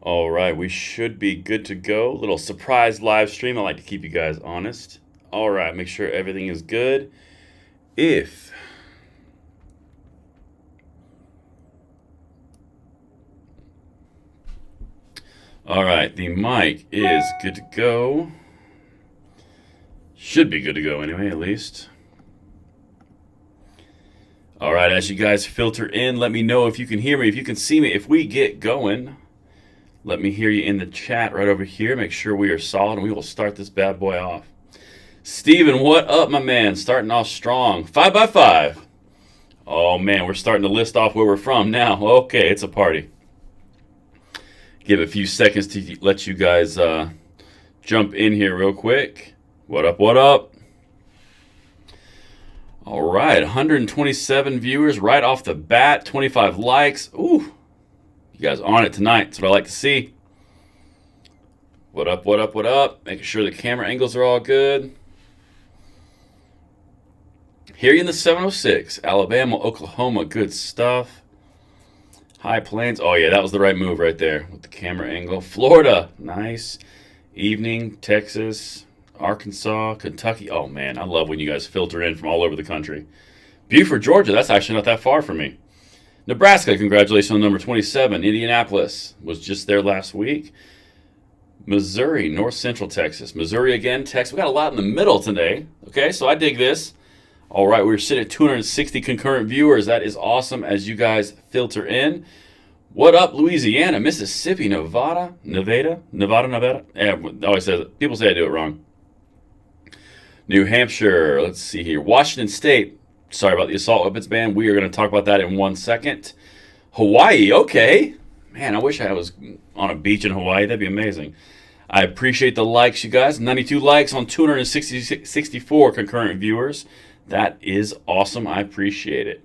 All right, we should be good to go. Little surprise live stream. I like to keep you guys honest. All right, make sure everything is good. If all right, the mic is good to go. Should be good to go anyway, at least. All right, as you guys filter in, let me know if you can hear me, if you can see me. If we get going, let me hear you in the chat right over here. Make sure we are solid, and we will start this bad boy off. Steven, what up, my man? Starting off strong. 5x5. Oh, man, we're starting to list off where we're from now. Okay, it's a party. Give it a few seconds to let you guys jump in here real quick. What up, what up? All right, 127 viewers right off the bat, 25 likes. Ooh, you guys on it tonight. That's what I like to see. What up, what up, what up? Making sure the camera angles are all good. Here you in the 706, Alabama, Oklahoma, good stuff. High Plains, oh yeah, that was the right move right there with the camera angle. Florida, nice. Evening, Texas, Arkansas, Kentucky. Oh man, I love when you guys filter in from all over the country. Beaufort, Georgia, that's actually not that far from me. Nebraska, congratulations on number 27. Indianapolis, was just there last week. Missouri, North Central Texas. Missouri again, Texas. We got a lot in the middle today. Okay, so I dig this. All right, we're sitting at 260 concurrent viewers. That is awesome as you guys filter in. What up, Louisiana, Mississippi, Nevada? Yeah, I always say it. People say I do it wrong. New Hampshire, let's see here. Washington State, sorry about the assault weapons ban. We are going to talk about that in 1 second. Hawaii, okay. Man, I wish I was on a beach in Hawaii. That'd be amazing. I appreciate the likes, you guys. 92 likes on 264 concurrent viewers. That is awesome. I appreciate it.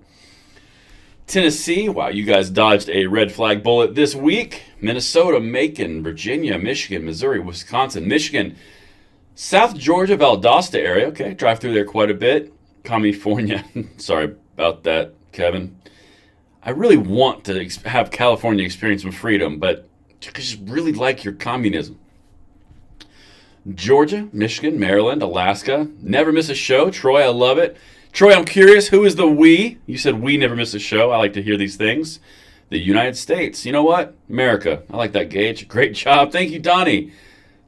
Tennessee, wow, you guys dodged a red flag bullet this week. Minnesota, Macon, Virginia, Michigan, Missouri, Wisconsin, Michigan, South Georgia, Valdosta area. Okay, drive through there quite a bit. California, sorry about that, Kevin. I really want to have California experience some freedom, but I just really like your communism. Georgia, Michigan, Maryland, Alaska. Never miss a show. Troy, I love it. Troy, I'm curious, who is the we? You said we never miss a show. I like to hear these things. The United States. You know what? America. I like that, Gage. Great job. Thank you, Donnie.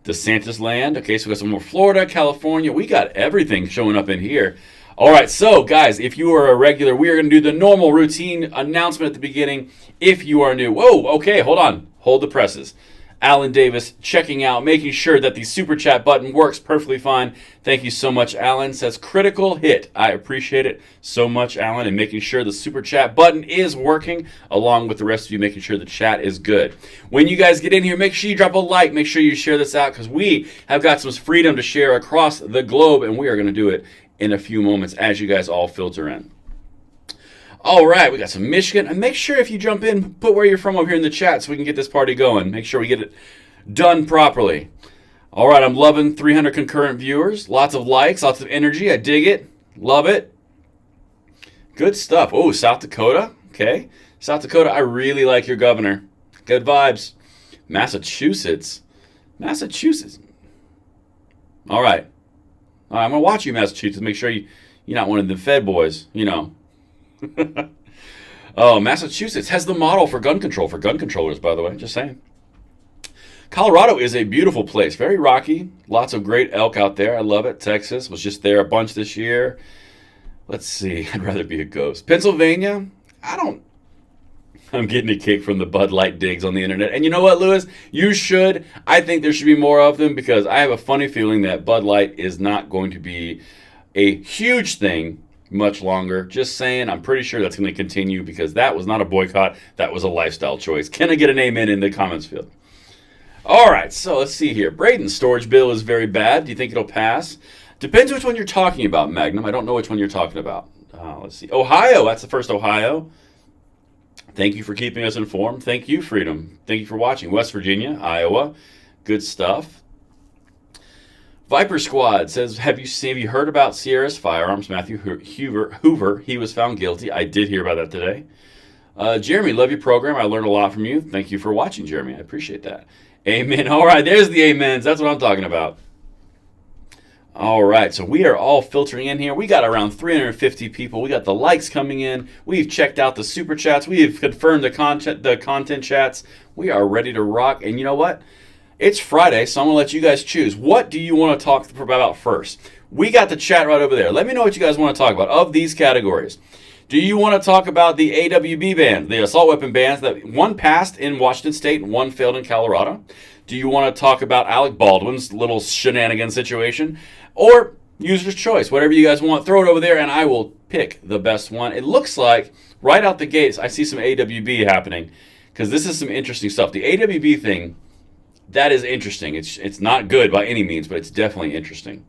DeSantis land. Okay, so we got some more Florida, California. We got everything showing up in here. All right, so guys, if you are a regular, we are going to do the normal routine announcement at the beginning. If you are new, whoa, okay, hold on. Hold the presses. Alan Davis checking out, making sure that the super chat button works perfectly fine. Thank you so much, Alan. Says critical hit. I appreciate it so much, Alan, and making sure the super chat button is working, along with the rest of you making sure the chat is good. When you guys get in here, make sure you drop a like. Make sure you share this out because we have got some freedom to share across the globe, and we are going to do it in a few moments as you guys all filter in. All right, we got some Michigan. And make sure if you jump in, put where you're from over here in the chat so we can get this party going. Make sure we get it done properly. All right, I'm loving 300 concurrent viewers. Lots of likes, lots of energy. I dig it. Love it. Good stuff. Oh, South Dakota. Okay. South Dakota, I really like your governor. Good vibes. Massachusetts. All right. I'm going to watch you, Massachusetts. Make sure you're not one of the Fed boys, you know. Oh, Massachusetts has the model for gun control for gun controllers, by the way. Just saying. Colorado is a beautiful place. Very rocky. Lots of great elk out there. I love it. Texas was just there a bunch this year. Let's see. I'd rather be a ghost. Pennsylvania. I'm getting a kick from the Bud Light digs on the internet. And you know what, Lewis? You should. I think there should be more of them because I have a funny feeling that Bud Light is not going to be a huge thing much longer. Just saying, I'm pretty sure that's going to continue because that was not a boycott. That was a lifestyle choice. Can I get an amen in the comments field? All right, so let's see here. Braden's storage bill is very bad. Do you think it'll pass? Depends which one you're talking about, Magnum. I don't know which one you're talking about. Let's see. Ohio. That's the first Ohio. Thank you for keeping us informed. Thank you, Freedom. Thank you for watching. West Virginia, Iowa. Good stuff. Viper Squad says, have you heard about Sierra's firearms? Matthew Hoover, he was found guilty. I did hear about that today. Jeremy, love your program. I learned a lot from you. Thank you for watching, Jeremy. I appreciate that. Amen. All right, there's the amens. That's what I'm talking about. All right, so we are all filtering in here. We got around 350 people. We got the likes coming in. We've checked out the super chats. We have confirmed the content chats. We are ready to rock. And you know what? It's Friday, so I'm going to let you guys choose. What do you want to talk about first? We got the chat right over there. Let me know what you guys want to talk about of these categories. Do you want to talk about the AWB ban, the assault weapon bans that one passed in Washington State and one failed in Colorado? Do you want to talk about Alec Baldwin's little shenanigan situation? Or user's choice, whatever you guys want, throw it over there and I will pick the best one. It looks like right out the gates I see some AWB happening because this is some interesting stuff. The AWB thing, that is interesting. It's not good by any means, but it's definitely interesting.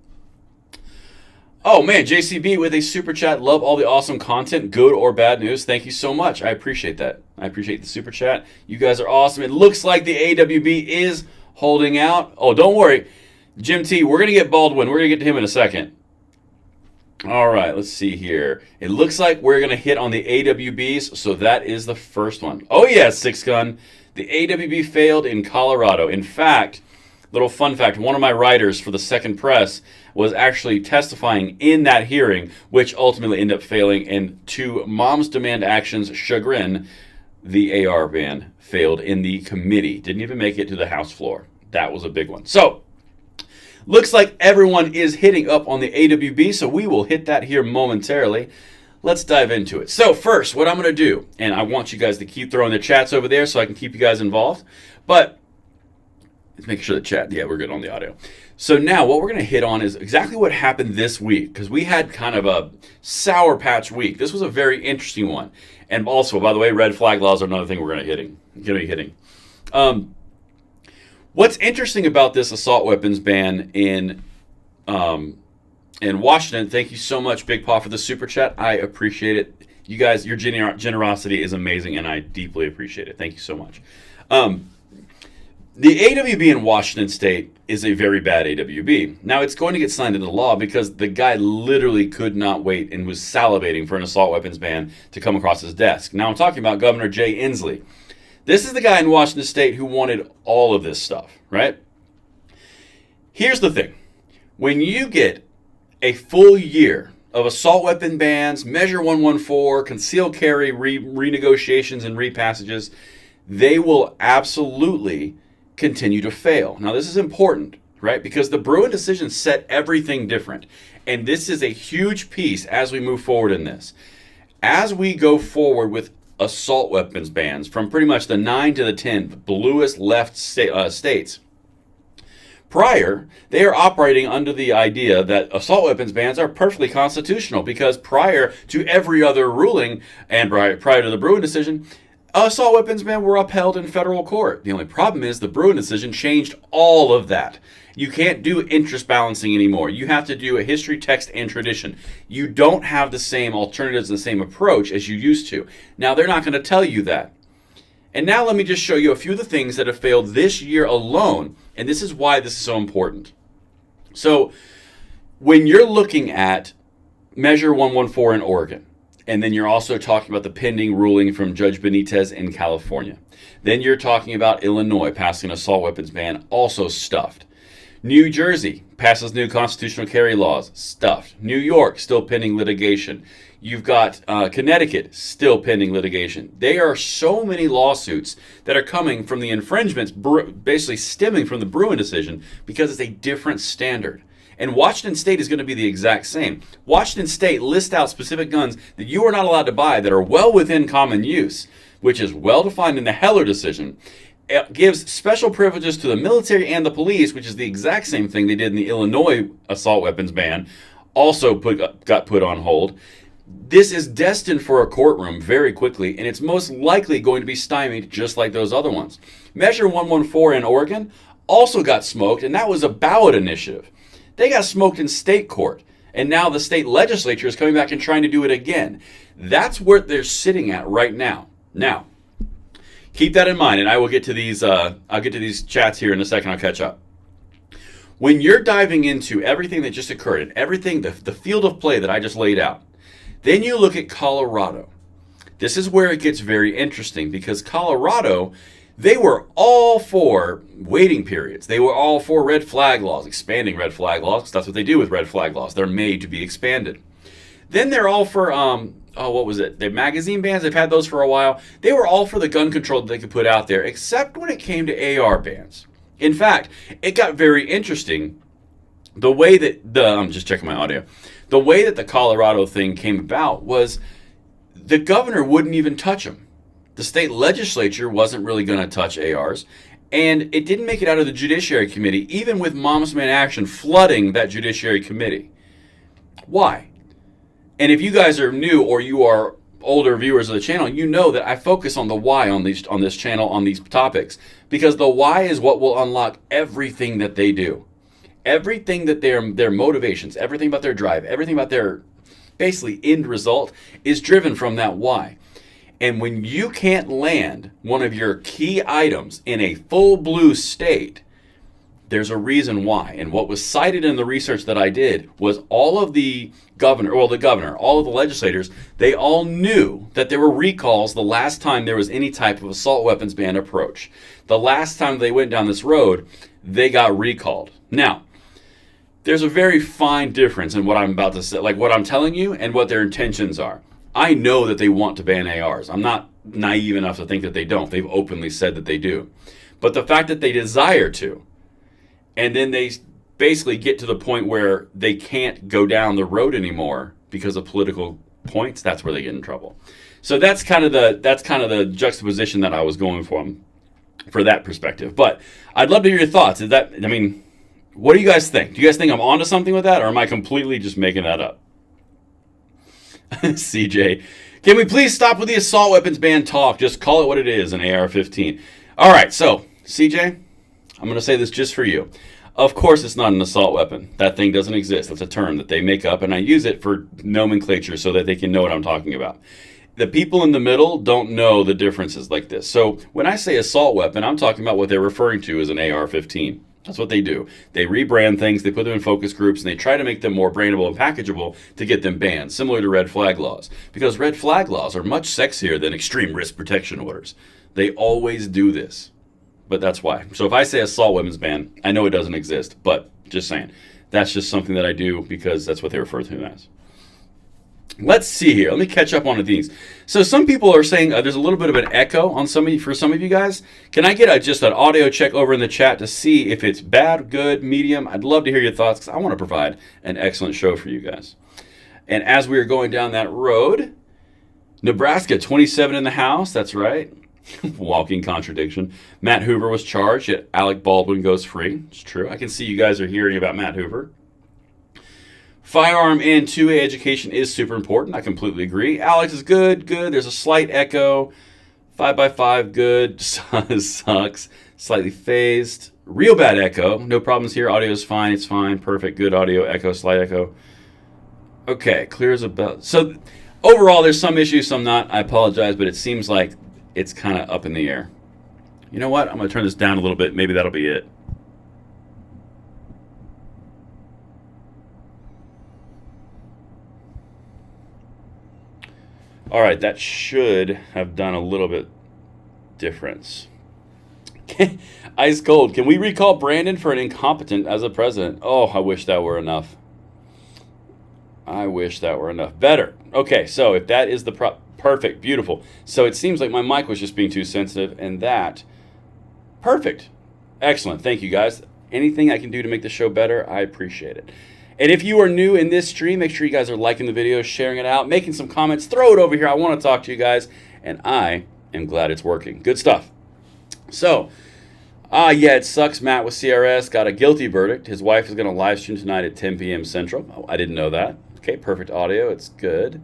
Oh man, JCB with a super chat. Love all the awesome content, good or bad news. Thank you so much. I appreciate that. I appreciate the super chat. You guys are awesome. It looks like the AWB is holding out. Oh, don't worry. Jim T, we're going to get Baldwin. We're going to get to him in a second. All right, let's see here. It looks like we're going to hit on the AWBs, so that is the first one. Oh, yeah, Six Gun. The AWB failed in Colorado. In fact, little fun fact, one of my writers for the Second Press was actually testifying in that hearing, which ultimately ended up failing, and to Mom's Demand Action's chagrin, the AR ban failed in the committee. Didn't even make it to the House floor. That was a big one. So, looks like everyone is hitting up on the AWB, so we will hit that here momentarily. Let's dive into it. So first, what I'm going to do, and I want you guys to keep throwing the chats over there so I can keep you guys involved, but let's make sure the chat, yeah, we're good on the audio. So now what we're going to hit on is exactly what happened this week, because we had kind of a sour patch week. This was a very interesting one. And also, by the way, red flag laws are another thing we're going to be hitting. What's interesting about this assault weapons ban in Washington, thank you so much, Big Paw, for the super chat. I appreciate it. You guys, your generosity is amazing, and I deeply appreciate it. Thank you so much. The AWB in Washington State is a very bad AWB. Now, it's going to get signed into law because the guy literally could not wait and was salivating for an assault weapons ban to come across his desk. Now, I'm talking about Governor Jay Inslee. This is the guy in Washington State who wanted all of this stuff, right? Here's the thing. When you get a full year of assault weapon bans, Measure 114, concealed carry renegotiations and repassages, they will absolutely continue to fail. Now, this is important, right? Because the Bruen decision set everything different. And this is a huge piece as we move forward in this. As we go forward with assault weapons bans from pretty much the 9 to the 10 bluest left states. Prior, they are operating under the idea that assault weapons bans are perfectly constitutional because prior to every other ruling and prior to the Bruen decision, assault weapons bans were upheld in federal court. The only problem is the Bruen decision changed all of that. You can't do interest balancing anymore. You have to do a history, text, and tradition. You don't have the same alternatives and the same approach as you used to. Now, they're not going to tell you that. And now let me just show you a few of the things that have failed this year alone, and this is why this is so important. So, when you're looking at Measure 114 in Oregon, and then you're also talking about the pending ruling from Judge Benitez in California, then you're talking about Illinois passing an assault weapons ban, also stuffed. New Jersey passes new constitutional carry laws, stuffed. New York, still pending litigation. You've got Connecticut, still pending litigation. There are so many lawsuits that are coming from the infringements, basically stemming from the Bruen decision, because it's a different standard. And Washington State is going to be the exact same. Washington State lists out specific guns that you are not allowed to buy that are well within common use, which is well defined in the Heller decision. It gives special privileges to the military and the police, which is the exact same thing they did in the Illinois assault weapons ban, also got put on hold. This is destined for a courtroom very quickly, and it's most likely going to be stymied just like those other ones. Measure 114 in Oregon also got smoked, and that was a ballot initiative. They got smoked in state court, and now the state legislature is coming back and trying to do it again. That's where they're sitting at right now. Now, keep that in mind, and I will get to these. I'll get to these chats here in a second. I'll catch up. When you're diving into everything that just occurred and everything, the field of play that I just laid out, then you look at Colorado. this is where it gets very interesting, because Colorado, they were all for waiting periods. They were all for red flag laws, expanding red flag laws, because that's what they do with red flag laws. They're made to be expanded. Then they're all for, what was it? The magazine bans, they've had those for a while. They were all for the gun control that they could put out there, except when it came to AR bans. In fact, it got very interesting. The way that I'm just checking my audio. The way that the Colorado thing came about was the governor wouldn't even touch them. The state legislature wasn't really going to touch ARs, and it didn't make it out of the Judiciary Committee, even with Moms Man Action flooding that Judiciary Committee. Why? And if you guys are new or you are older viewers of the channel, you know that I focus on the why on this channel on these topics, because the why is what will unlock everything that they do. Everything that their motivations, everything about their drive, everything about their basically end result is driven from that why. And when you can't land one of your key items in a full blue state, there's a reason why. And what was cited in the research that I did was all of the all of the legislators, they all knew that there were recalls the last time there was any type of assault weapons ban approach. The last time they went down this road, they got recalled. Now, there's a very fine difference in what I'm about to say, like what I'm telling you and what their intentions are. I know that they want to ban ARs. I'm not naive enough to think that they don't. They've openly said that they do. But the fact that they desire to, and then they basically get to the point where they can't go down the road anymore because of political points, that's where they get in trouble. So that's kind of the juxtaposition that I was going for that perspective. But I'd love to hear your thoughts. What do you guys think? Do you guys think I'm onto something with that, or am I completely just making that up? CJ, can we please stop with the assault weapons ban talk? Just call it what it is, an AR-15. All right, so CJ, I'm going to say this just for you. Of course it's not an assault weapon. That thing doesn't exist. That's a term that they make up, and I use it for nomenclature so that they can know what I'm talking about. The people in the middle don't know the differences like this. So when I say assault weapon, I'm talking about what they're referring to as an AR-15. That's what they do. They rebrand things, they put them in focus groups, and they try to make them more brandable and packageable to get them banned, similar to red flag laws. Because red flag laws are much sexier than extreme risk protection orders. They always do this. But that's why. So if I say assault weapons ban, I know it doesn't exist, but just saying. That's just something that I do because that's what they refer to them as. Let's see here. Let me catch up on these. So some people are saying there's a little bit of an echo on for some of you guys. Can I get just an audio check over in the chat to see if it's bad, good, medium? I'd love to hear your thoughts because I want to provide an excellent show for you guys. And as we are going down that road, Nebraska 27 in the House. That's right. Walking contradiction. Matt Hoover was charged, yet Alec Baldwin goes free. It's true. I can see you guys are hearing about Matt Hoover. Firearm and 2A education is super important. I completely agree. Alex is good. There's a slight echo. 5x5, good. Sucks. Slightly phased. Real bad echo. No problems here. Audio is fine. It's fine. Perfect. Good audio. Echo. Slight echo. Okay. Clear as a bell. So overall, there's some issues, some not. I apologize, but it seems like it's kind of up in the air. You know what? I'm going to turn this down a little bit. Maybe that'll be it. All right, that should have done a little bit difference. Ice cold. Can we recall Brandon for an incompetent as a president? Oh, I wish that were enough. I wish that were enough. Better. Okay, so if that is the perfect, beautiful. So it seems like my mic was just being too sensitive, and that perfect. Excellent. Thank you, guys. Anything I can do to make the show better, I appreciate it. And if you are new in this stream, make sure you guys are liking the video, sharing it out, making some comments. Throw it over here. I want to talk to you guys, and I am glad it's working. Good stuff. So, yeah, it sucks. Matt with CRS got a guilty verdict. His wife is going to live stream tonight at 10 p.m. Central. Oh, I didn't know that. Okay, perfect audio. It's good.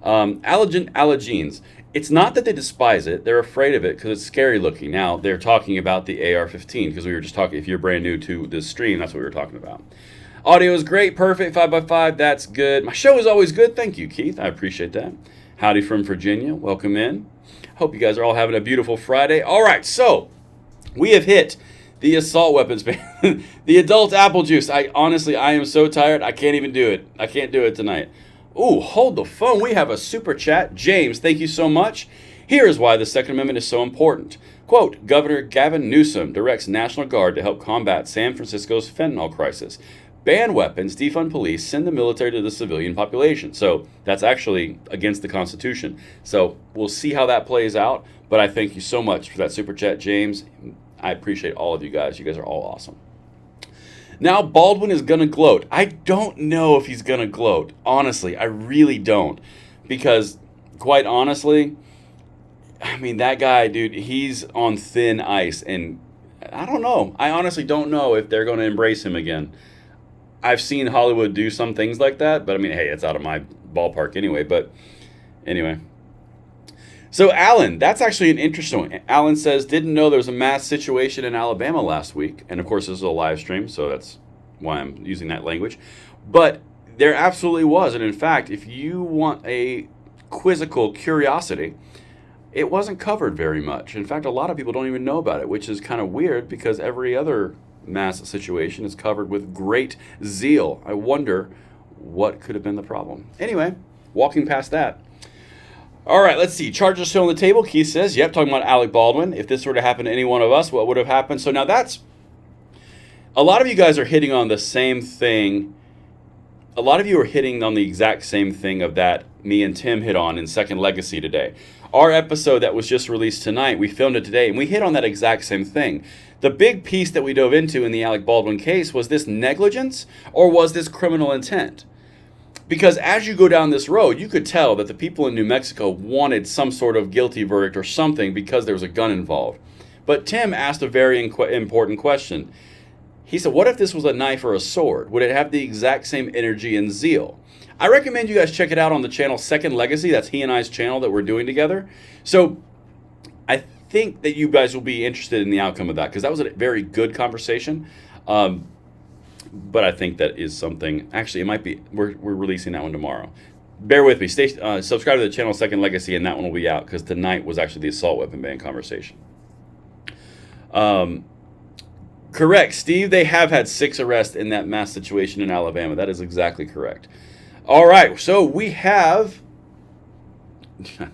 Allergenes. It's not that they despise it. They're afraid of it because it's scary looking. Now, they're talking about the AR-15 because we were just talking. If you're brand new to this stream, that's what we were talking about. Audio is great, perfect, 5x5, that's good. My show is always good. Thank you, Keith. I appreciate that. Howdy from Virginia. Welcome in. Hope you guys are all having a beautiful Friday. All right, so we have hit the assault weapons ban. The adult apple juice. I am so tired. I can't even do it. I can't do it tonight. Ooh, hold the phone. We have a super chat. James, thank you so much. Here is why the Second Amendment is so important. Quote, Governor Gavin Newsom directs National Guard to help combat San Francisco's fentanyl crisis. Ban weapons, defund police, send the military to the civilian population. So that's actually against the Constitution. So we'll see how that plays out. But I thank you so much for that super chat, James. I appreciate all of you guys. You guys are all awesome. Now Baldwin is going to gloat. I don't know if he's going to gloat. Honestly, I really don't. Because, quite honestly, I mean, that guy, dude, he's on thin ice. And I don't know. I honestly don't know if they're going to embrace him again. I've seen Hollywood do some things like that. But, I mean, hey, it's out of my ballpark anyway. But, anyway. So, Alan, that's actually an interesting one. Alan says, didn't know there was a mass situation in Alabama last week. And, of course, this is a live stream, so that's why I'm using that language. But there absolutely was. And, in fact, if you want a quizzical curiosity, it wasn't covered very much. In fact, a lot of people don't even know about it, which is kind of weird because every other mass situation is covered with great zeal. I wonder what could have been the problem. Anyway, walking past that. All right, let's see. Charges still on the table. Keith says, yep, talking about Alec Baldwin. If this were to happen to any one of us, what would have happened? So now that's, a lot of you guys are hitting on the same thing. A lot of you are hitting on the exact same thing of that me and Tim hit on in Second Legacy today. Our episode that was just released tonight, we filmed it today, and we hit on that exact same thing. The big piece that we dove into in the Alec Baldwin case, was this negligence or was this criminal intent? Because as you go down this road, you could tell that the people in New Mexico wanted some sort of guilty verdict or something because there was a gun involved. But Tim asked a very important question. He said, what if this was a knife or a sword? Would it have the exact same energy and zeal? I recommend you guys check it out on the channel Second Legacy. That's he and I's channel that we're doing together. So I think that you guys will be interested in the outcome of that because that was a very good conversation. But I think that is something, actually it might be, we're releasing that one tomorrow. Bear with me, subscribe to the channel Second Legacy and that one will be out because tonight was actually the assault weapon ban conversation. Correct, Steve, they have had 6 arrests in that mass situation in Alabama. That is exactly correct. All right, so we have,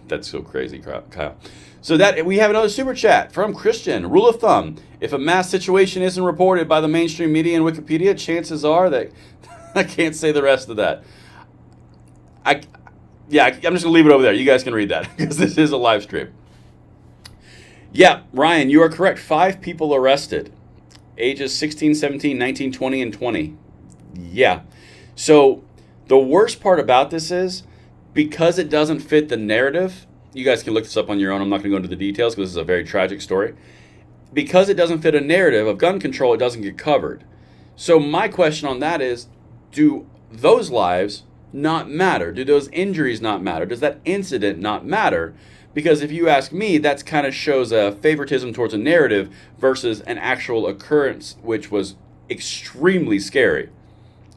that's so crazy, Kyle. So that we have another super chat from Christian. Rule of thumb, if a mass situation isn't reported by the mainstream media and Wikipedia, chances are that I can't say the rest of that. I'm just going to leave it over there. You guys can read that because this is a live stream. Yeah, Ryan, you are correct. 5 people arrested. Ages 16, 17, 19, 20, and 20. Yeah. So the worst part about this is because it doesn't fit the narrative. You guys can look this up on your own. I'm not going to go into the details because this is a very tragic story. Because it doesn't fit a narrative of gun control, it doesn't get covered. So my question on that is, do those lives not matter? Do those injuries not matter? Does that incident not matter? Because if you ask me, that kind of shows a favoritism towards a narrative versus an actual occurrence, which was extremely scary.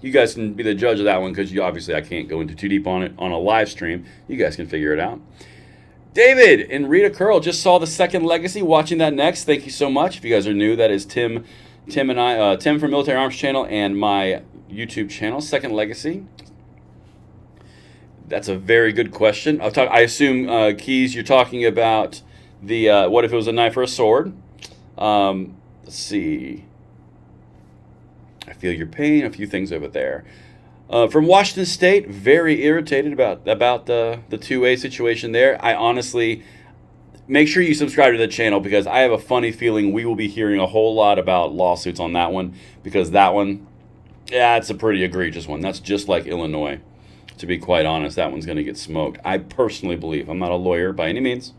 You guys can be the judge of that one because obviously I can't go into too deep on it on a live stream. You guys can figure it out. David and Rita Curl just saw the Second Legacy. Watching that next. Thank you so much. If you guys are new, that is Tim and I, Tim from Military Arms channel and my YouTube channel, Second Legacy. That's a very good question. I assume, Keys, you're talking about the what if it was a knife or a sword? Let's see. I feel your pain. A few things over there. From Washington State, very irritated about the 2A situation there. I honestly, make sure you subscribe to the channel because I have a funny feeling we will be hearing a whole lot about lawsuits on that one because that one, yeah, it's a pretty egregious one. That's just like Illinois. To be quite honest, that one's going to get smoked. I personally believe. I'm not a lawyer by any means.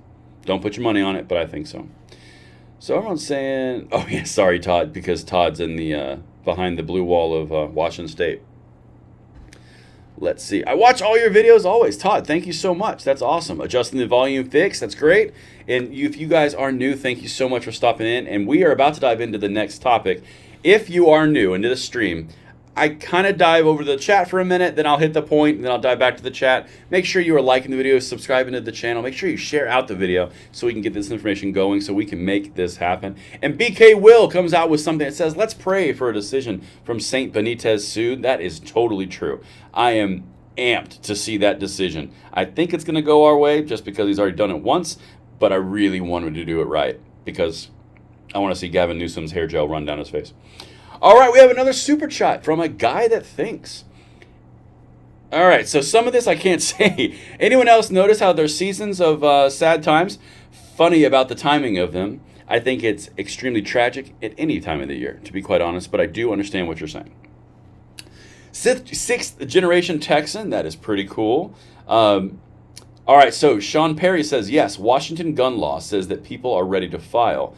Don't put your money on it, but I think so. So everyone's saying, oh yeah, sorry Todd, because Todd's in the behind the blue wall of Washington State. Let's see. I watch all your videos always. Todd, thank you so much. That's awesome. Adjusting the volume fix. That's great. And if you guys are new, thank you so much for stopping in. And we are about to dive into the next topic. If you are new into the stream, I kind of dive over the chat for a minute, then I'll hit the point, and then I'll dive back to the chat. Make sure you are liking the video, subscribing to the channel. Make sure you share out the video so we can get this information going so we can make this happen. And BK Will comes out with something that says, let's pray for a decision from St. Benitez sued. That is totally true. I am amped to see that decision. I think it's going to go our way just because he's already done it once, but I really wanted to do it right because I want to see Gavin Newsom's hair gel run down his face. All right, we have another super chat from a guy that thinks. All right, so some of this I can't say. Anyone else notice how there's seasons of sad times? Funny about the timing of them. I think it's extremely tragic at any time of the year, to be quite honest, but I do understand what you're saying. Sixth generation Texan, that is pretty cool. All right, so Sean Perry says, yes, Washington gun law says that people are ready to file.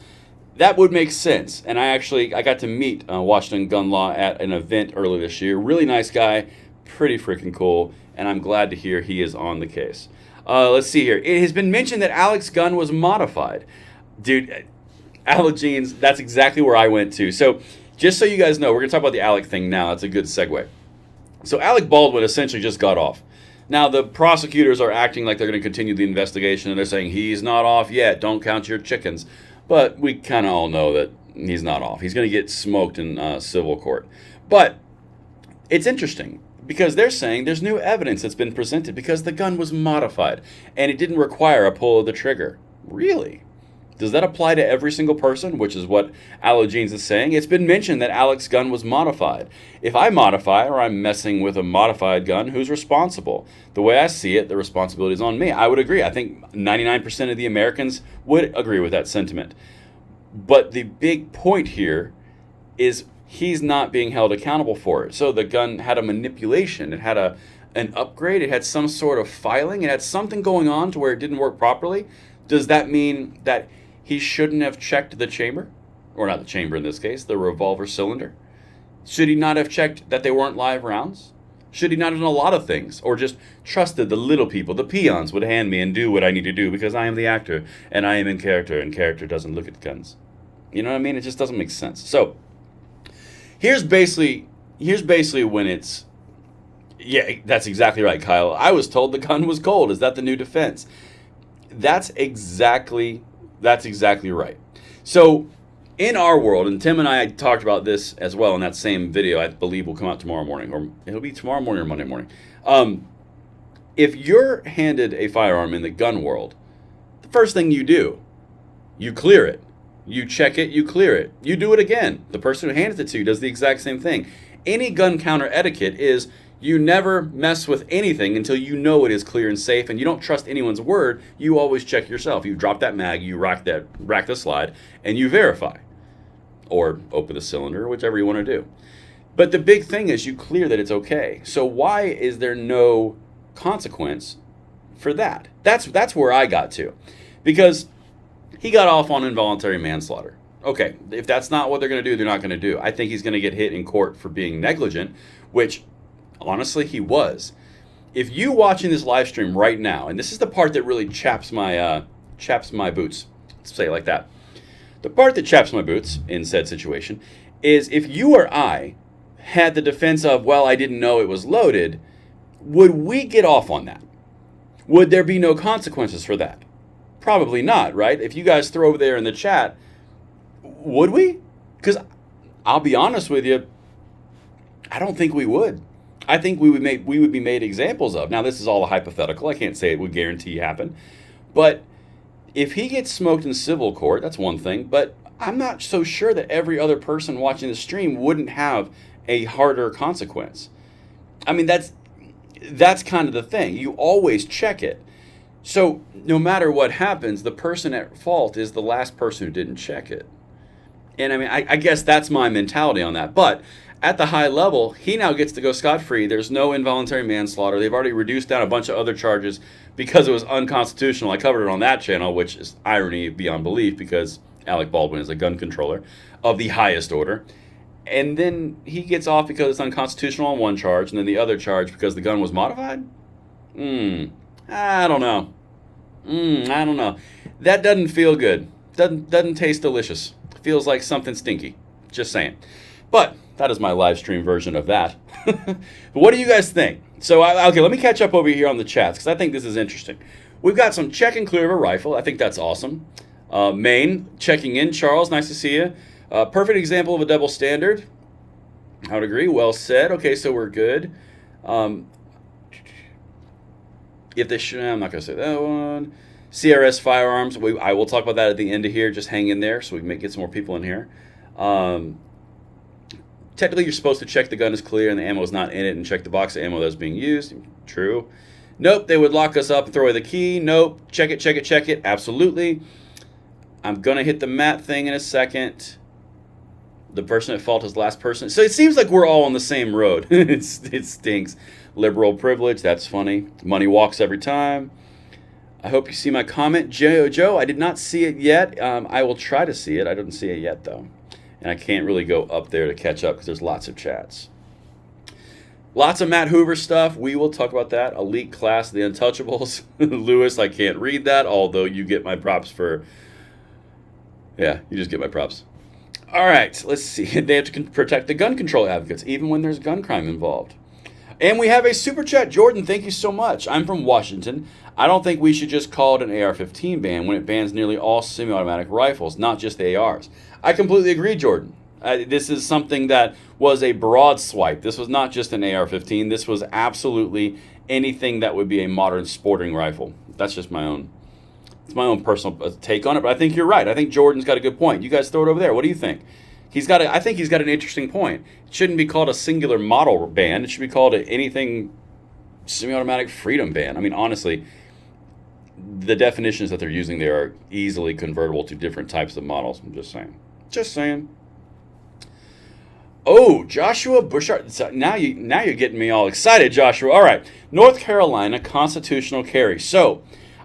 That would make sense, and I got to meet Washington gun law at an event earlier this year. Really nice guy, pretty freaking cool, and I'm glad to hear he is on the case. Let's see here. It has been mentioned that Alec's gun was modified. Dude, Alec Jeans, that's exactly where I went to. So just so you guys know, we're going to talk about the Alec thing now. That's a good segue. So Alec Baldwin essentially just got off. Now, the prosecutors are acting like they're going to continue the investigation, and they're saying he's not off yet. Don't count your chickens. But we kind of all know that he's not off. He's going to get smoked in civil court. But it's interesting because they're saying there's new evidence that's been presented because the gun was modified, and it didn't require a pull of the trigger. Really? Does that apply to every single person, which is what Alec Jeans is saying? It's been mentioned that Alec's gun was modified. If I modify or I'm messing with a modified gun, who's responsible? The way I see it, the responsibility is on me. I would agree. I think 99% of the Americans would agree with that sentiment. But the big point here is he's not being held accountable for it. So the gun had a manipulation. It had an upgrade. It had some sort of filing. It had something going on to where it didn't work properly. Does that mean that he shouldn't have checked the chamber? Or not the chamber in this case, the revolver cylinder? Should he not have checked that they weren't live rounds? Should he not have done a lot of things? Or just trusted the little people, the peons, would hand me and do what I need to do because I am the actor and I am in character and character doesn't look at guns? You know what I mean? It just doesn't make sense. So here's basically when it's, yeah, that's exactly right, Kyle. I was told the gun was cold. Is that the new defense? That's exactly right. So in our world, and Tim and I talked about this as well in that same video, I believe will come out tomorrow morning, or it'll be tomorrow morning or Monday morning. If you're handed a firearm in the gun world, the first thing you do, you clear it. You check it, you clear it. You do it again. The person who hands it to you does the exact same thing. Any gun counter etiquette is you never mess with anything until you know it is clear and safe, and you don't trust anyone's word. You always check yourself. You drop that mag, you rack the slide, and you verify. Or open the cylinder, whichever you want to do. But the big thing is you clear that it's okay. So why is there no consequence for that? That's where I got to. Because he got off on involuntary manslaughter. Okay, if that's not what they're going to do, they're not going to do. I think he's going to get hit in court for being negligent, which honestly he was. If you watching this live stream right now, and this is the part that really chaps my boots, let's say it like that. The part that chaps my boots in said situation is if you or I had the defense of, well, I didn't know it was loaded, would we get off on that? Would there be no consequences for that? Probably not, right? If you guys throw over there in the chat, would we? Because I'll be honest with you, I don't think we would. I think we would be made examples of. Now, this is all a hypothetical. I can't say it would guarantee happen. But if he gets smoked in civil court, that's one thing. But I'm not so sure that every other person watching the stream wouldn't have a harder consequence. I mean, that's kind of the thing. You always check it. So no matter what happens, the person at fault is the last person who didn't check it. And I mean, I guess that's my mentality on that. But at the high level, he now gets to go scot-free. There's no involuntary manslaughter. They've already reduced down a bunch of other charges because it was unconstitutional. I covered it on that channel, which is irony beyond belief because Alec Baldwin is a gun controller of the highest order. And then he gets off because it's unconstitutional on one charge, and then the other charge because the gun was modified? I don't know. I don't know. That doesn't feel good. Doesn't taste delicious. Feels like something stinky. Just saying. But that is my live stream version of that. But what do you guys think? So, okay, let me catch up over here on the chats because I think this is interesting. We've got some check and clear of a rifle. I think that's awesome. Maine checking in. Charles, nice to see you. Perfect example of a double standard. I would agree. Well said. Okay, so we're good. If they should, I'm not going to say that one. CRS firearms. I will talk about that at the end of here. Just hang in there so we can get some more people in here. Technically, you're supposed to check the gun is clear and the ammo is not in it and check the box of ammo that's being used. True. Nope, they would lock us up and throw away the key. Nope. Check it, check it, check it. Absolutely. I'm going to hit the mat thing in a second. The person at fault is the last person. So it seems like we're all on the same road. It stinks. Liberal privilege. That's funny. Money walks every time. I hope you see my comment. Joe, I did not see it yet. I will try to see it. I didn't see it yet, though. And I can't really go up there to catch up because there's lots of chats. Lots of Matt Hoover stuff. We will talk about that. Elite class, the Untouchables. Lewis, I can't read that, although you get my props for... Yeah, you just get my props. All right, let's see. They have to protect the gun control advocates, even when there's gun crime involved. And we have a super chat. Jordan, thank you so much. I'm from Washington. I don't think we should just call it an AR-15 ban when it bans nearly all semi-automatic rifles, not just the ARs. I completely agree, Jordan. This is something that was a broad swipe. This was not just an AR-15. This was absolutely anything that would be a modern sporting rifle. That's just my own. It's my own personal take on it, but I think you're right. I think Jordan's got a good point. You guys throw it over there. What do you think? I think he's got an interesting point. It shouldn't be called a singular model ban. It should be called anything semi-automatic freedom ban. I mean, honestly, the definitions that they're using there are easily convertible to different types of models. I'm just saying. Just saying. Oh, Joshua Bushard. Now you're getting me all excited, Joshua. All right. North Carolina constitutional carry. So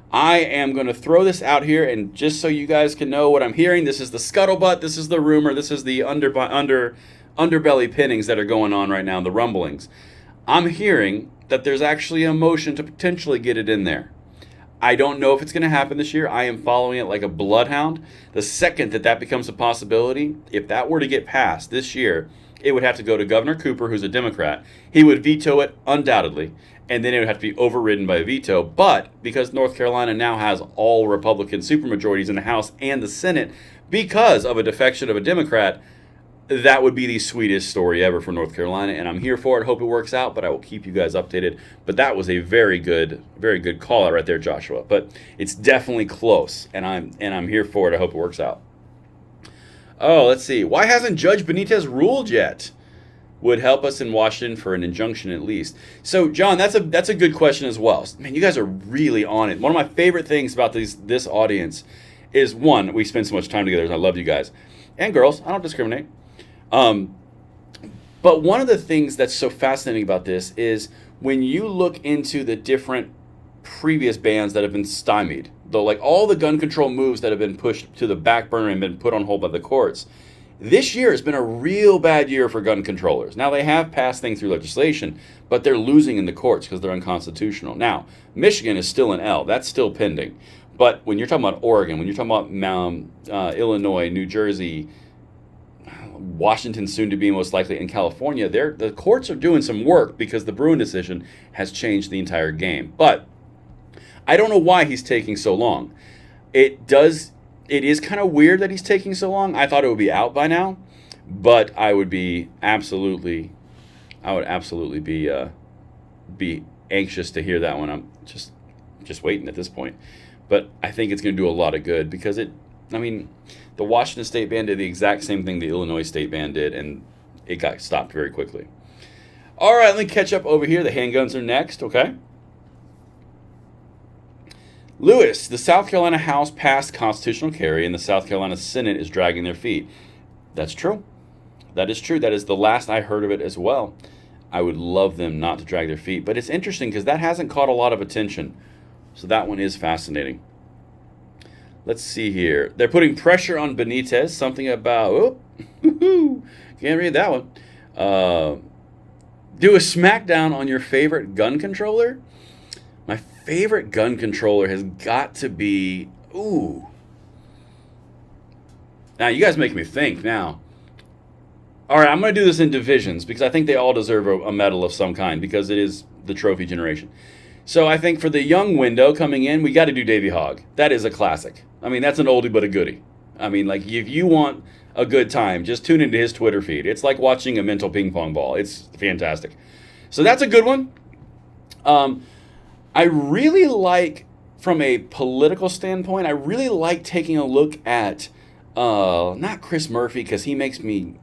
I am going to throw this out here, and just so you guys can know what I'm hearing, this is the scuttlebutt, this is the rumor, this is the underbelly pinnings that are going on right now, the rumblings. I'm hearing that there's actually a motion to potentially get it in there. I don't know if it's going to happen this year. I am following it like a bloodhound. The second that becomes a possibility, if that were to get passed this year, it would have to go to Governor Cooper, who's a Democrat. He would veto it undoubtedly, and then it would have to be overridden by a veto. But because North Carolina now has all Republican supermajorities in the House and the Senate because of a defection of a Democrat, that would be the sweetest story ever for North Carolina, and I'm here for it. Hope it works out, but I will keep you guys updated. But that was a very good call out right there, Joshua. But it's definitely close, and I'm here for it. I hope it works out. Oh, let's see. Why hasn't Judge Benitez ruled yet? Would help us in Washington for an injunction at least. So, John, that's a good question as well. Man, you guys are really on it. One of my favorite things about this audience is, one, we spend so much time together, and I love you guys. And girls, I don't discriminate. But one of the things that's so fascinating about this is when you look into the different previous bans that have been stymied, though, like all the gun control moves that have been pushed to the back burner and been put on hold by the courts, this year has been a real bad year for gun controllers. Now, they have passed things through legislation, but they're losing in the courts because they're unconstitutional. Now, Michigan is still an L. That's still pending. But when you're talking about Oregon, when you're talking about Illinois, New Jersey, Washington soon to be most likely, in California, the courts are doing some work because the Bruin decision has changed the entire game. But I don't know why he's taking so long. It is kind of weird that he's taking so long. I thought it would be out by now, but I would absolutely be anxious to hear that one. I'm just waiting at this point. But I think it's going to do a lot of good because the Washington State ban did the exact same thing the Illinois State ban did, and it got stopped very quickly. All right, let me catch up over here. The handguns are next, okay? Lewis, the South Carolina House passed constitutional carry, and the South Carolina Senate is dragging their feet. That's true. That is true. That is the last I heard of it as well. I would love them not to drag their feet. But it's interesting because that hasn't caught a lot of attention. So that one is fascinating. Let's see here. They're putting pressure on Benitez. Something about... can't read that one. Do a smackdown on your favorite gun controller? My favorite gun controller has got to be... Ooh. Now, you guys make me think now. All right, I'm going to do this in divisions because I think they all deserve a medal of some kind because it is the trophy generation. So I think for the young window coming in, we got to do Davey Hogg. That is a classic. That's an oldie but a goodie. If you want a good time, just tune into his Twitter feed. It's like watching a mental ping pong ball. It's fantastic. So that's a good one. I really like, from a political standpoint, I really like taking a look at, not Chris Murphy, because he makes me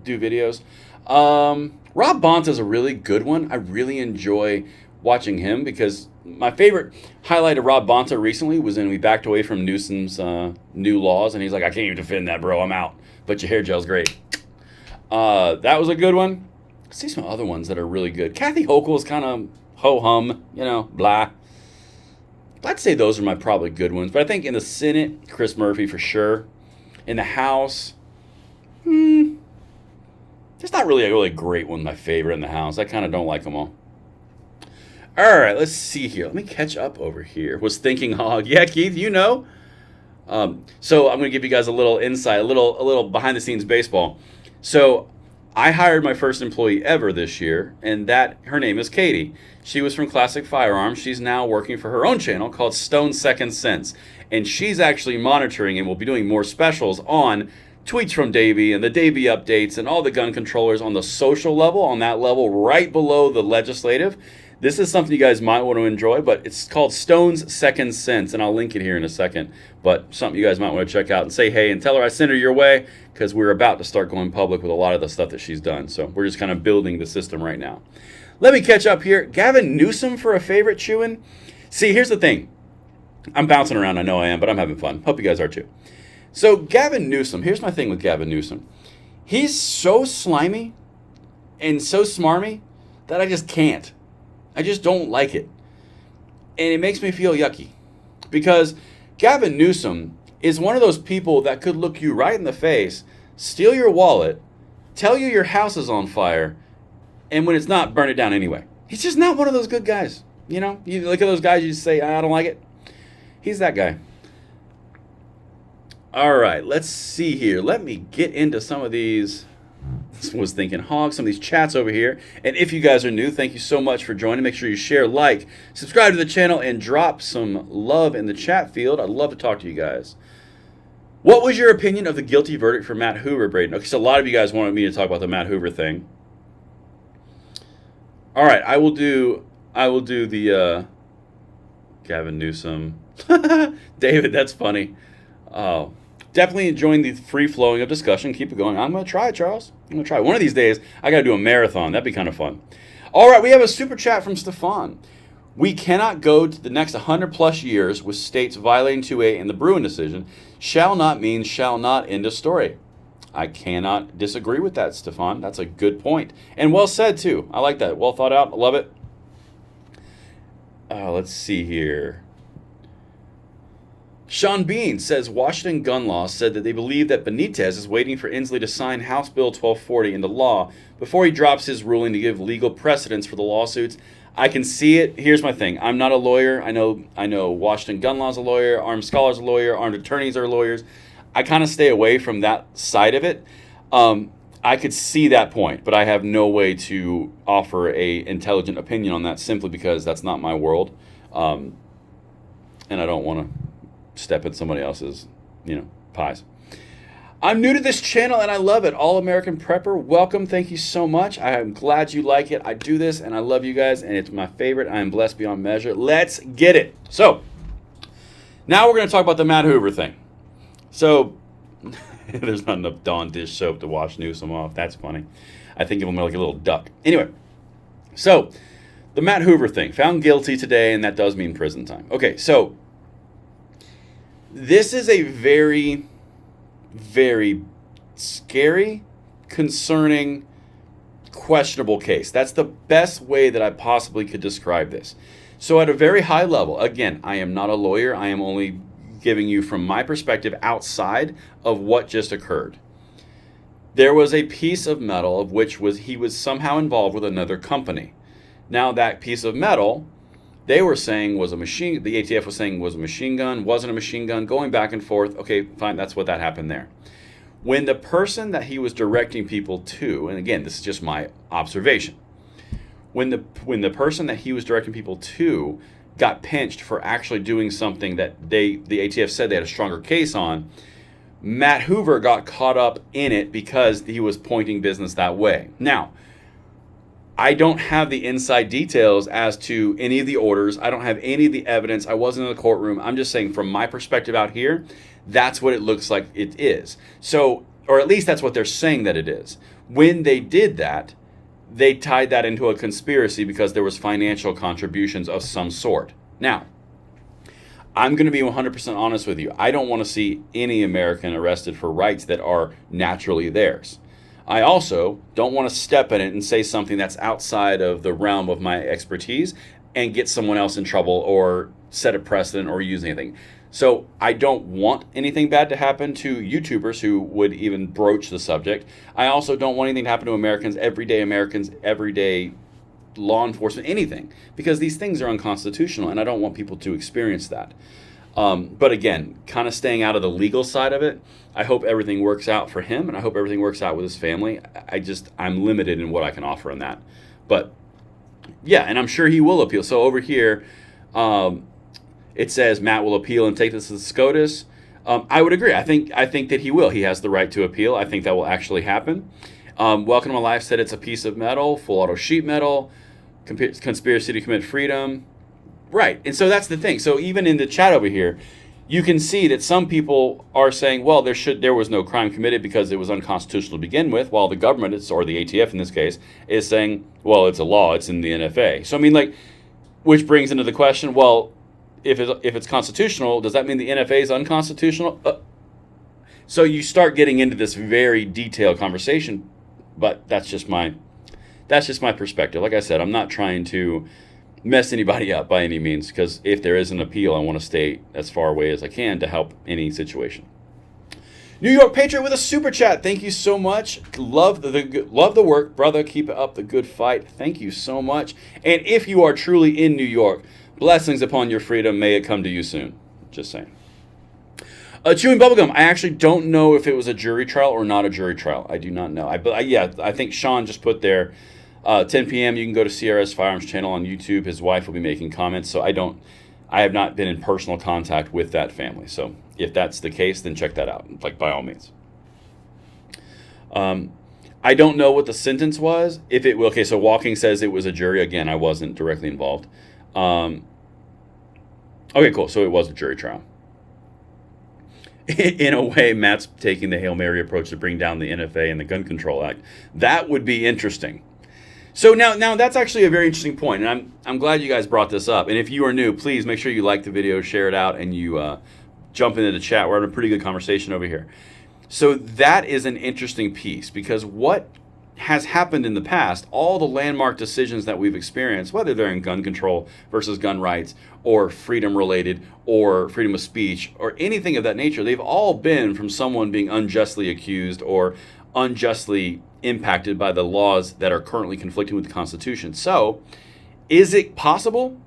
do videos. Rob Bonta's a really good one. I really enjoy watching him because my favorite highlight of Rob Bonta recently was when we backed away from Newsom's new laws, and he's like, I can't even defend that, bro. I'm out. But your hair gel's great. That was a good one. I see some other ones that are really good. Kathy Hochul is kind of ho-hum, blah. I'd say those are my probably good ones. But I think in the Senate, Chris Murphy for sure. In the House, there's not really a really great one, my favorite in the House. I kind of don't like them all. All right, let's see here. Let me catch up over here. Was thinking hog. Yeah, Keith, So I'm going to give you guys a little insight, a little behind the scenes baseball. So I hired my first employee ever this year, and her name is Katie. She was from Classic Firearms. She's now working for her own channel called Stone Second Sense, and she's actually monitoring and will be doing more specials on tweets from Davey and the Davey updates and all the gun controllers on the social level, on that level right below the legislative. This is something you guys might want to enjoy, but it's called Stone's Second Sense, and I'll link it here in a second. But something you guys might want to check out and say hey and tell her I sent her your way, because we're about to start going public with a lot of the stuff that she's done. So we're just kind of building the system right now. Let me catch up here. Gavin Newsom for a favorite chewing. See, here's the thing. I'm bouncing around, I know I am, but I'm having fun. Hope you guys are too. So Gavin Newsom, here's my thing with Gavin Newsom. He's so slimy and so smarmy that I just can't. I just don't like it. And it makes me feel yucky. Because Gavin Newsom is one of those people that could look you right in the face, steal your wallet, tell you your house is on fire, and when it's not, burn it down anyway. He's just not one of those good guys. You look at those guys, you just say, I don't like it. He's that guy. All right, let's see here. Let me get into some of these. Was thinking hog, some of these chats over here. And if you guys are new, thank you so much for joining. Make sure you share, like, subscribe to the channel, and drop some love in the chat field. I'd love to talk to you guys. What was your opinion of the guilty verdict for Matt Hoover, Braden? Okay, so a lot of you guys wanted me to talk about the Matt Hoover thing. All right, I will do the Gavin Newsom. David, that's funny. Definitely enjoying the free flowing of discussion. Keep it going. I'm going to try, Charles. I'm going to try. One of these days, I got to do a marathon. That'd be kind of fun. All right, we have a super chat from Stefan. We cannot go to the next 100 plus years with states violating 2A and the Bruin decision. Shall not mean shall not, end of story. I cannot disagree with that, Stefan. That's a good point. And well said, too. I like that. Well thought out. I love it. Let's see here. Sean Bean says Washington gun law said that they believe that Benitez is waiting for Inslee to sign House Bill 1240 into law before he drops his ruling to give legal precedence for the lawsuits. I can see it. Here's my thing. I'm not a lawyer. I know Washington gun law is a lawyer, armed scholars are a lawyer, armed attorneys are lawyers. I kind of stay away from that side of it. I could see that point, but I have no way to offer a intelligent opinion on that simply because that's not my world. And I don't want to step in somebody else's, pies. I'm new to this channel and I love it. All American Prepper, welcome. Thank you so much. I am glad you like it. I do this and I love you guys and it's my favorite. I am blessed beyond measure. Let's get it. So, now we're going to talk about the Matt Hoover thing. So, there's not enough Dawn dish soap to wash Newsom off. That's funny. I think of him like a little duck. Anyway, so the Matt Hoover thing. Found guilty today and that does mean prison time. Okay, so this is a very, very scary, concerning, questionable case. That's the best way that I possibly could describe this. So at a very high level, again, I am not a lawyer. I am only giving you from my perspective outside of what just occurred. There was a piece of metal of which he was somehow involved with another company. Now that piece of metal, they were saying was a machine, the ATF was saying was a machine gun, wasn't a machine gun, going back and forth. Okay, fine, that's what that happened there. When the person that he was directing people to, and again, this is just my observation, when the person that he was directing people to got pinched for actually doing something that the ATF said they had a stronger case on, Matt Hoover got caught up in it because he was pointing business that way. Now, I don't have the inside details as to any of the orders. I don't have any of the evidence. I wasn't in the courtroom. I'm just saying from my perspective out here, that's what it looks like it is. So, or at least that's what they're saying that it is. When they did that, they tied that into a conspiracy because there was financial contributions of some sort. Now, I'm going to be 100% honest with you. I don't want to see any American arrested for rights that are naturally theirs. I also don't want to step in it and say something that's outside of the realm of my expertise and get someone else in trouble or set a precedent or use anything. So I don't want anything bad to happen to YouTubers who would even broach the subject. I also don't want anything to happen to Americans, everyday law enforcement, anything, because these things are unconstitutional and I don't want people to experience that. But again, kind of staying out of the legal side of it, I hope everything works out for him and I hope everything works out with his family. I'm limited in what I can offer on that. But yeah, and I'm sure he will appeal. So over here, it says Matt will appeal and take this to SCOTUS. I would agree. I think that he will. He has the right to appeal. I think that will actually happen. Welcome to My Life said it's a piece of metal, full auto sheet metal, conspiracy to commit freedom. Right. And so that's the thing. So even in the chat over here, you can see that some people are saying, well, there was no crime committed because it was unconstitutional to begin with, while the government, or the ATF in this case, is saying, well, it's a law, it's in the NFA. So I mean, like, which brings into the question, well, if it's constitutional, does that mean the NFA is unconstitutional? So you start getting into this very detailed conversation, but that's just my perspective. Like I said, I'm not trying to mess anybody up by any means, because if there is an appeal, I want to stay as far away as I can to help any situation. New York Patriot with a super chat. Thank you so much. Love the work, brother. Keep up the good fight. Thank you so much. And if you are truly in New York, blessings upon your freedom. May it come to you soon. Just saying. Chewing bubblegum. I actually don't know if it was a jury trial or not a jury trial. I do not know. I think Sean just put there 10 p.m. You can go to CRS Firearms channel on YouTube. His wife will be making comments. So I have not been in personal contact with that family. So if that's the case, then check that out. Like, by all means. I don't know what the sentence was. Okay, so Walking says it was a jury. Again, I wasn't directly involved. Okay, cool. So it was a jury trial. In a way, Matt's taking the Hail Mary approach to bring down the NFA and the Gun Control Act. That would be interesting. So now that's actually a very interesting point, and I'm glad you guys brought this up. And if you are new, please make sure you like the video, share it out, and you jump into the chat. We're having a pretty good conversation over here. So that is an interesting piece, because what has happened in the past, all the landmark decisions that we've experienced, whether they're in gun control versus gun rights or freedom related or freedom of speech or anything of that nature, they've all been from someone being unjustly accused or unjustly impacted by the laws that are currently conflicting with the Constitution. So, is it possible?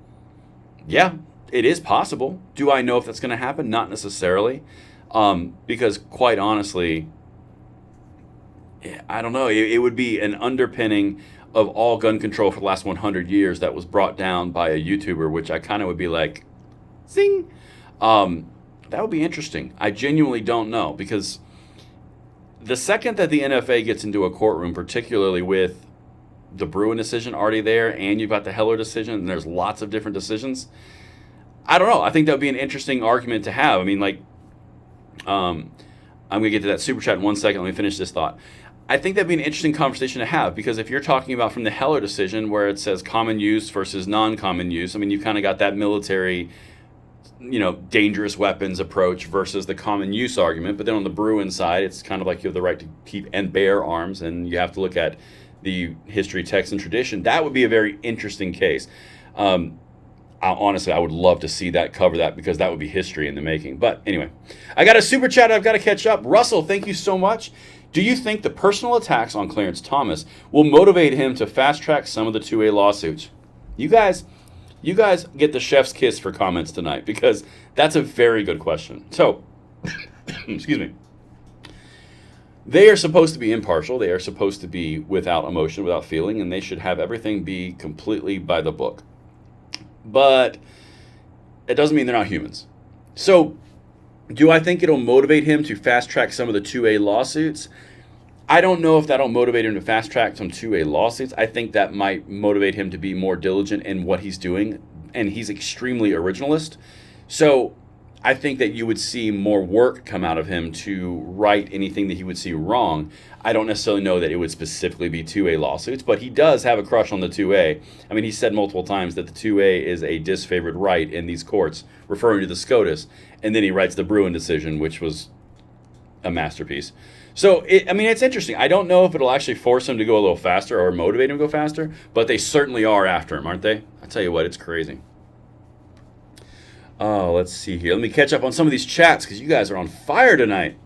Yeah, it is possible. Do I know if that's going to happen? Not necessarily. Because quite honestly, I don't know. It would be an underpinning of all gun control for the last 100 years that was brought down by a YouTuber, which I kind of would be like, zing. That would be interesting. I genuinely don't know, because the second that the NFA gets into a courtroom, particularly with the Bruin decision already there, and you've got the Heller decision, and there's lots of different decisions, I don't know. I think that would be an interesting argument to have. I mean, like, I'm going to get to that super chat in 1 second. Let me finish this thought. I think that'd be an interesting conversation to have, because if you're talking about from the Heller decision where it says common use versus non-common use, I mean, you've kind of got that military, dangerous weapons approach versus the common use argument. But then on the Bruin side, it's kind of like you have the right to keep and bear arms, and you have to look at the history, text, and tradition. That would be a very interesting case. Honestly, I would love to see that, cover that, because that would be history in the making. But anyway, I got a super chat I've got to catch up. Russell, thank you so much. Do you think the personal attacks on Clarence Thomas will motivate him to fast track some of the 2A lawsuits? You guys get the chef's kiss for comments tonight, because that's a very good question. So, excuse me. They are supposed to be impartial. They are supposed to be without emotion, without feeling, and they should have everything be completely by the book. But it doesn't mean they're not humans. So, do I think it'll motivate him to fast track some of the 2A lawsuits? I don't know if that'll motivate him to fast track some 2A lawsuits. I think that might motivate him to be more diligent in what he's doing, and he's extremely originalist. So I think that you would see more work come out of him to right anything that he would see wrong. I don't necessarily know that it would specifically be 2A lawsuits, but he does have a crush on the 2A. I mean, he said multiple times that the 2A is a disfavored right in these courts, referring to the SCOTUS, and then he writes the Bruin decision, which was a masterpiece. So, I mean, it's interesting. I don't know if it'll actually force him to go a little faster or motivate him to go faster, but they certainly are after him, aren't they? I tell you what, it's crazy. Oh, let's see here. Let me catch up on some of these chats because you guys are on fire tonight.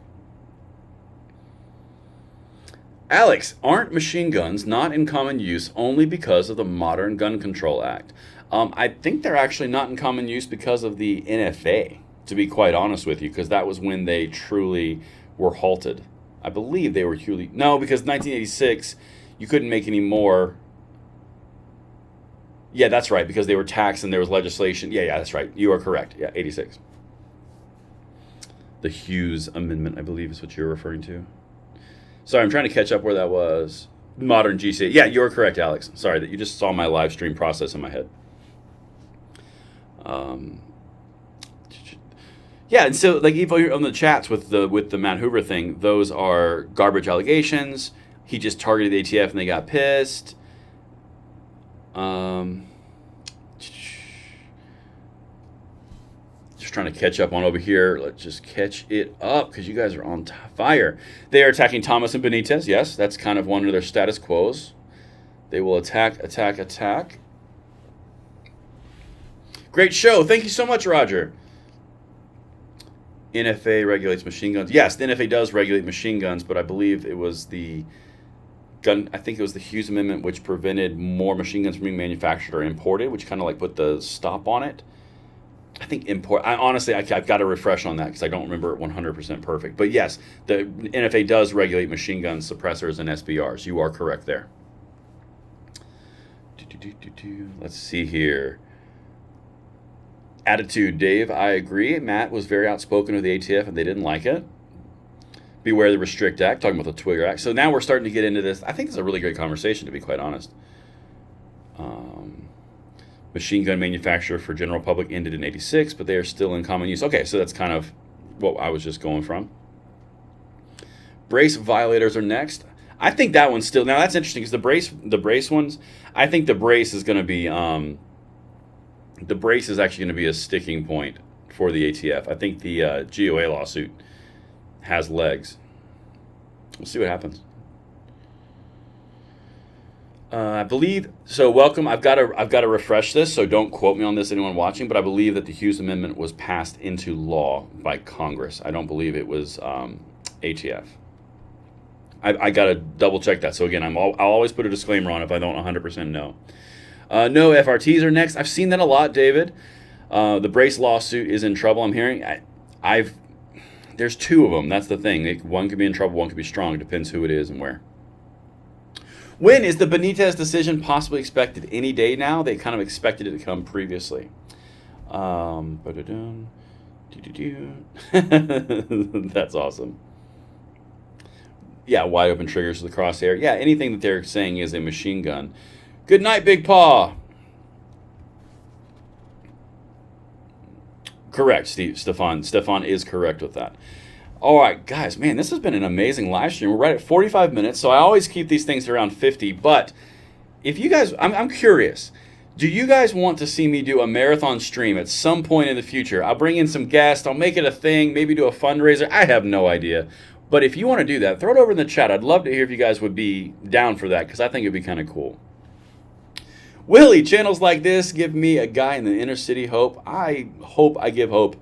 Alex, aren't machine guns not in common use only because of the Modern Gun Control Act? I think they're actually not in common use because of the NFA, to be quite honest with you, because that was when they truly were halted. I believe they were truly... No, because 1986, you couldn't make any more... Yeah, that's right, because they were taxed and there was legislation. Yeah, that's right. You are correct. Yeah, 86. The Hughes Amendment, I believe, is what you're referring to. Sorry, I'm trying to catch up where that was. Modern GCA. Yeah, you're correct, Alex. Sorry that you just saw my live stream process in my head. Yeah, and so like even on the chats with the Matt Hoover thing, those are garbage allegations. He just targeted the ATF and they got pissed. Just trying to catch up on over here. Let's just catch it up because you guys are on fire. They are attacking Thomas and Benitez. Yes, that's kind of one of their status quos. They will attack. Great show. Thank you so much, Roger. NFA regulates machine guns. Yes, the NFA does regulate machine guns, but I believe it was the I think it was the Hughes Amendment which prevented more machine guns from being manufactured or imported, which kind of like put the stop on it. I think honestly, I've got to refresh on that because I don't remember it 100% perfect. But yes, the NFA does regulate machine guns, suppressors, and SBRs. You are correct there. Let's see here. Attitude, Dave. I agree. Matt was very outspoken with the ATF and they didn't like it. Beware the Restrict Act, talking about the Twigger Act. So now we're starting to get into this. I think it's a really great conversation, to be quite honest. Machine gun manufacturer for general public ended in 86, but they are still in common use. Okay, so that's kind of what I was just going from. Brace violators are next. I think that one's still... Now, that's interesting because the brace ones, I think the brace is going to be... the brace is actually going to be a sticking point for the ATF. I think the GOA lawsuit has legs. We'll see what happens. I believe so. Welcome. I've got to refresh this, so don't quote me on this, anyone watching. But I believe that the Hughes Amendment was passed into law by Congress. I don't believe it was ATF. I got to double check that. So again, I'll always put a disclaimer on if I don't 100% know. No FRTs are next. I've seen that a lot, David. The Brace lawsuit is in trouble. I'm hearing. There's two of them. That's the thing. One could be in trouble. One could be strong. It depends who it is and where. When is the Benitez decision possibly expected? Any day now? They kind of expected it to come previously. That's awesome. Yeah, wide open triggers for the crosshair. Yeah, anything that they're saying is a machine gun. Good night, Big Paw. Correct, Stefan. Stefan is correct with that. All right, guys, man, this has been an amazing live stream. We're right at 45 minutes, so I always keep these things around 50. But if you guys, I'm curious, do you guys want to see me do a marathon stream at some point in the future? I'll bring in some guests. I'll make it a thing, maybe do a fundraiser. I have no idea. But if you want to do that, throw it over in the chat. I'd love to hear if you guys would be down for that because I think it'd be kind of cool. Willie, channels like this give me a guy in the inner city hope. I hope I give hope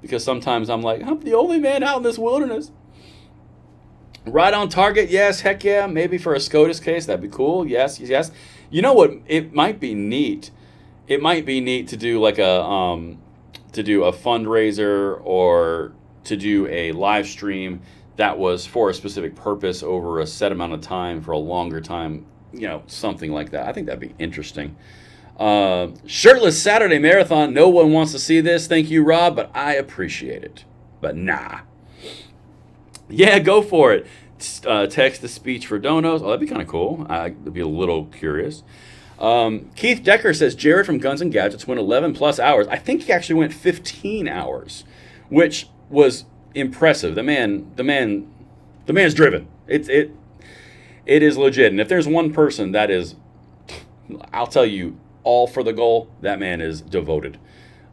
because sometimes I'm like, I'm the only man out in this wilderness. Right on target, yes, heck yeah. Maybe for a SCOTUS case, that'd be cool. Yes, yes. You know what? It might be neat. It might be neat to do like a fundraiser or to do a live stream that was for a specific purpose over a set amount of time for a longer time. You know, something like that. I think that'd be interesting. Shirtless Saturday Marathon. No one wants to see this. Thank you, Rob, but I appreciate it. But nah. Yeah, go for it. Text to speech for donos. Oh, that'd be kind of cool. I'd be a little curious. Keith Decker says Jared from Guns and Gadgets went 11 plus hours. I think he actually went 15 hours, which was impressive. The man's driven. It is legit. And if there's one person that is, I'll tell you, all for the goal, that man is devoted.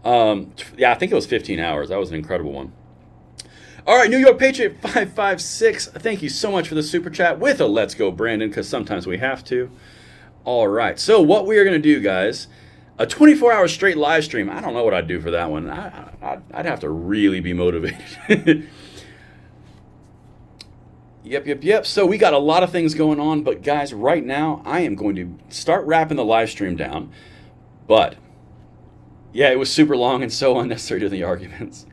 Yeah, I think it was 15 hours. That was an incredible one. All right, New York Patriot 556. Thank you so much for the super chat with a let's go, Brandon, because sometimes we have to. All right, so what we are going to do, guys, a 24-hour straight live stream. I don't know what I'd do for that one. I'd have to really be motivated. Yep. So we got a lot of things going on, but guys, right now I am going to start wrapping the live stream down. But yeah, it was super long and so unnecessary to the arguments.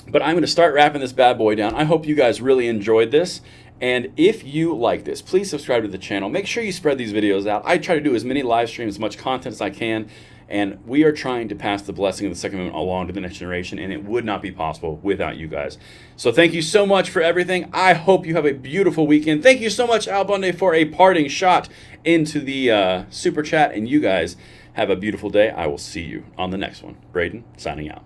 But I'm going to start wrapping this bad boy down. I hope you guys really enjoyed this. And if you like this, please subscribe to the channel. Make sure you spread these videos out. I try to do as many live streams, as much content as I can. And we are trying to pass the blessing of the Second Amendment along to the next generation. And it would not be possible without you guys. So thank you so much for everything. I hope you have a beautiful weekend. Thank you so much, Al Bundy, for a parting shot into the super chat. And you guys have a beautiful day. I will see you on the next one. Braden, signing out.